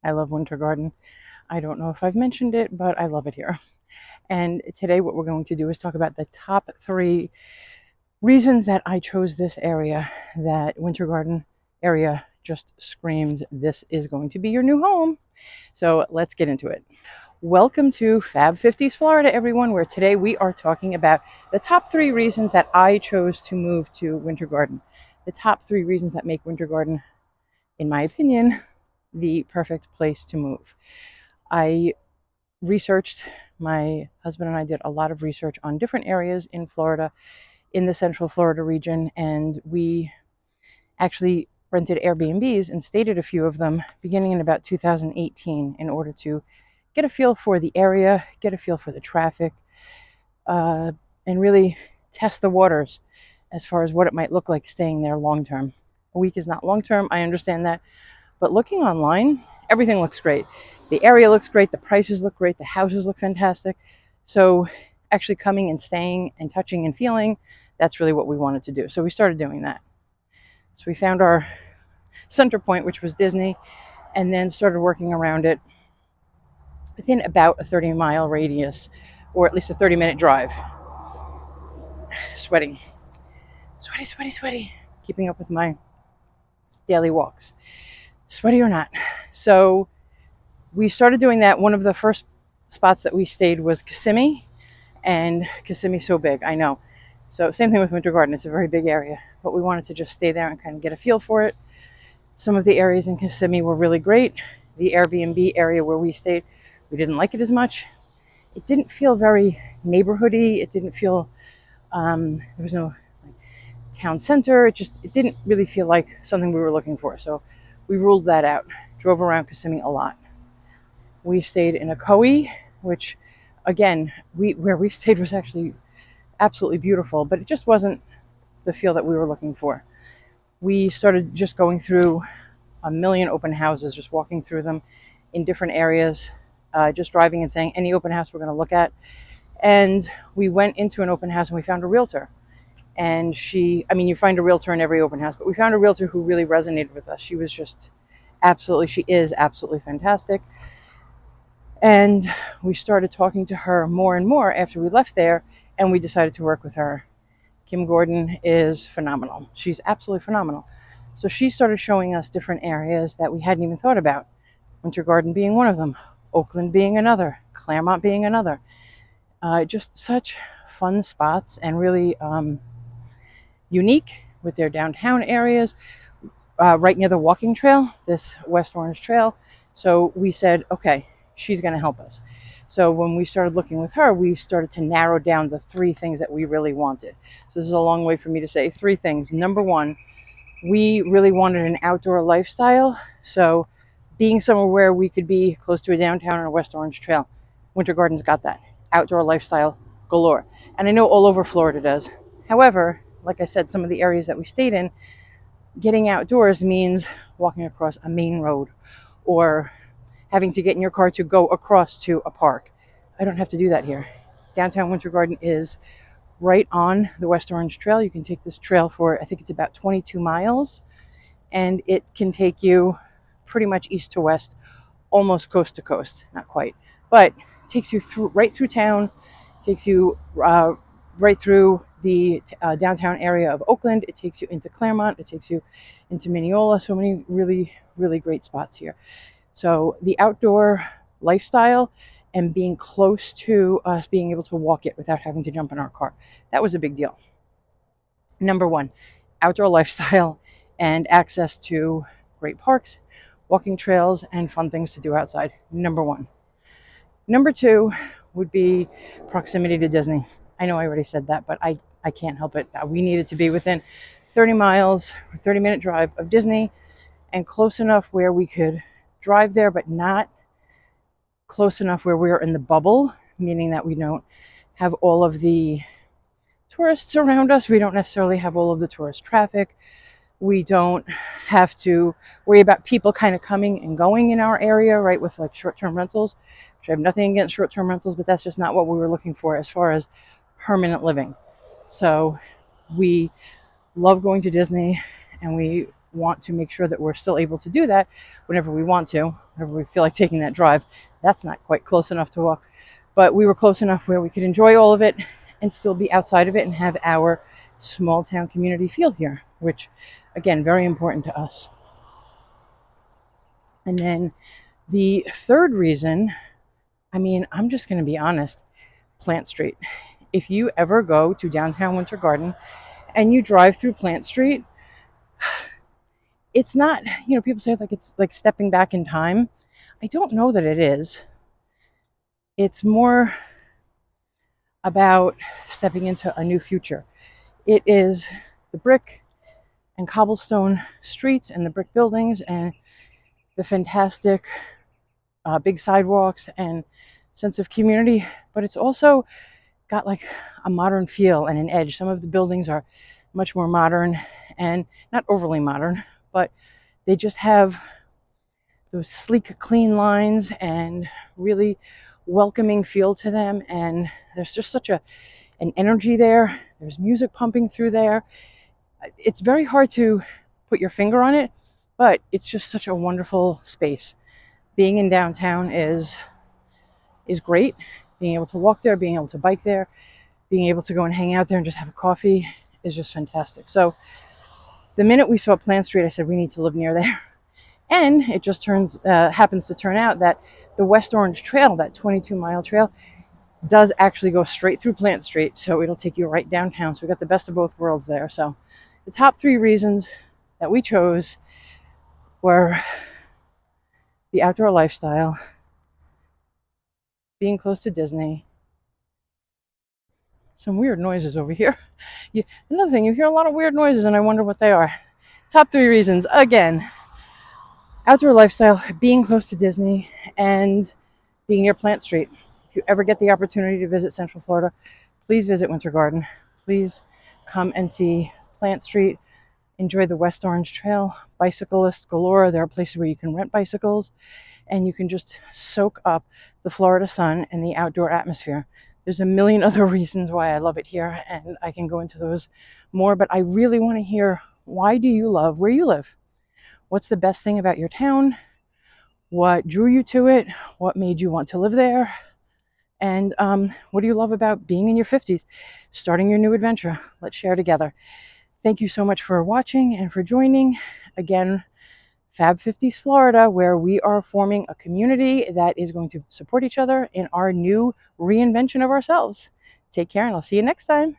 I love Winter Garden. I don't know if I've mentioned it, but I love it here. And today, what we're going to do is talk about the top 3 reasons that I chose this area. That Winter Garden area just screams, this is going to be your new home. So let's get into it. Welcome to Fab 50s Florida, everyone, where today we are talking about the top 3 reasons that I chose to move to Winter Garden. The top 3 reasons that make Winter Garden, in my opinion, the perfect place to move. I researched, my husband and I did a lot of research on different areas in Florida, in the Central Florida region, and we actually rented Airbnbs and stayed at a few of them beginning in about 2018 in order to get a feel for the area, get a feel for the traffic, and really test the waters as far as what it might look like staying there long term. A week is not long term, I understand that, but looking online, everything looks great. The area looks great, the prices look great, the houses look fantastic. So actually coming and staying and touching and feeling, that's really what we wanted to do. So we started doing that. So we found our center point, which was Disney, and then started working around it within about a 30-mile radius, or at least a 30-minute drive. Sweating. Sweaty, sweaty, sweaty. Keeping up with my daily walks. Sweaty or not. So we started doing that. One of the first spots that we stayed was Kissimmee, and Kissimmee's so big, I know. So same thing with Winter Garden, it's a very big area, but we wanted to just stay there and kind of get a feel for it. Some of the areas in Kissimmee were really great. The Airbnb area where we stayed, we didn't like it as much. It didn't feel very neighborhoody. It didn't feel, there was no town center. It didn't really feel like something we were looking for. So we ruled that out. Drove around Kissimmee a lot. We stayed in Ocoee, which, again, where we stayed was actually absolutely beautiful, but it just wasn't the feel that we were looking for. We started just going through a million open houses, just walking through them in different areas, just driving and saying any open house we're going to look at. And we went into an open house and we found a realtor. And you find a realtor in every open house, but we found a realtor who really resonated with us. She is absolutely fantastic. And we started talking to her more and more after we left there, and we decided to work with her. Kim Gordon is phenomenal. She's absolutely phenomenal. So she started showing us different areas that we hadn't even thought about. Winter Garden being one of them, Oakland being another, Claremont being another. Just such fun spots and really unique with their downtown areas, right near the walking trail, this West Orange Trail. So we said, okay, she's going to help us. So when we started looking with her, we started to narrow down the 3 things that we really wanted. So this is a long way for me to say 3 things. Number 1, we really wanted an outdoor lifestyle. So being somewhere where we could be close to a downtown or a West Orange Trail, Winter Garden's got that. Outdoor lifestyle galore. And I know all over Florida does. However, like I said, some of the areas that we stayed in, getting outdoors means walking across a main road or having to get in your car to go across to a park. I don't have to do that here. Downtown Winter Garden is right on the West Orange Trail. You can take this trail for, I think it's about 22 miles, and it can take you pretty much east to west, almost coast to coast, not quite, but it takes you right through town, takes you right through the downtown area of Oakland. It takes you into Claremont. It takes you into Mineola. So many really, really great spots here. So the outdoor lifestyle and being close to us, being able to walk it without having to jump in our car, that was a big deal. Number 1, outdoor lifestyle and access to great parks, walking trails, and fun things to do outside. Number 1. Number 2 would be proximity to Disney. I know I already said that, but I can't help it. We needed to be within 30 miles, 30-minute drive of Disney, and close enough where we could drive there, but not close enough where we're in the bubble, meaning that we don't have all of the tourists around us. We don't necessarily have all of the tourist traffic. We don't have to worry about people kind of coming and going in our area, right, with like short-term rentals, which I have nothing against short-term rentals, but that's just not what we were looking for as far as permanent living. So we love going to Disney, and we want to make sure that we're still able to do that whenever we want to, whenever we feel like taking that drive. That's not quite close enough to walk, but we were close enough where we could enjoy all of it and still be outside of it and have our small town community feel here, which, again, very important to us. And then the third reason, I mean, I'm just going to be honest, Plant Street. If you ever go to downtown Winter Garden and you drive through Plant Street, it's not, people say like it's like stepping back in time. I don't know that it is. It's more about stepping into a new future. It is the brick and cobblestone streets and the brick buildings and the fantastic big sidewalks and sense of community, but it's also got like a modern feel and an edge. Some of the buildings are much more modern and not overly modern, but they just have those sleek, clean lines and really welcoming feel to them. And there's just such an energy there. There's music pumping through there. It's very hard to put your finger on it, but it's just such a wonderful space. Being in downtown is great. Being able to walk there, being able to bike there, being able to go and hang out there and just have a coffee is just fantastic. So the minute we saw Plant Street, I said we need to live near there. And it just happens to turn out that the West Orange Trail, that 22-mile trail, does actually go straight through Plant Street. So it'll take you right downtown. So we got the best of both worlds there. So the top 3 reasons that we chose were the outdoor lifestyle, being close to Disney. Some weird noises over here. Another thing, you hear a lot of weird noises and I wonder what they are. Top 3 reasons, again, outdoor lifestyle, being close to Disney, and being near Plant Street. If you ever get the opportunity to visit Central Florida, please visit Winter Garden. Please come and see Plant Street. Enjoy the West Orange Trail. Bicyclists galore. There are places where you can rent bicycles and you can just soak up the Florida sun and the outdoor atmosphere. There's a million other reasons why I love it here, and I can go into those more, but I really want to hear, why do you love where you live? What's the best thing about your town? What drew you to it? What made you want to live there? And what do you love about being in your 50s, starting your new adventure? Let's share together. Thank you so much for watching and for joining. Again, Fab 50s Florida, where we are forming a community that is going to support each other in our new reinvention of ourselves. Take care, and I'll see you next time.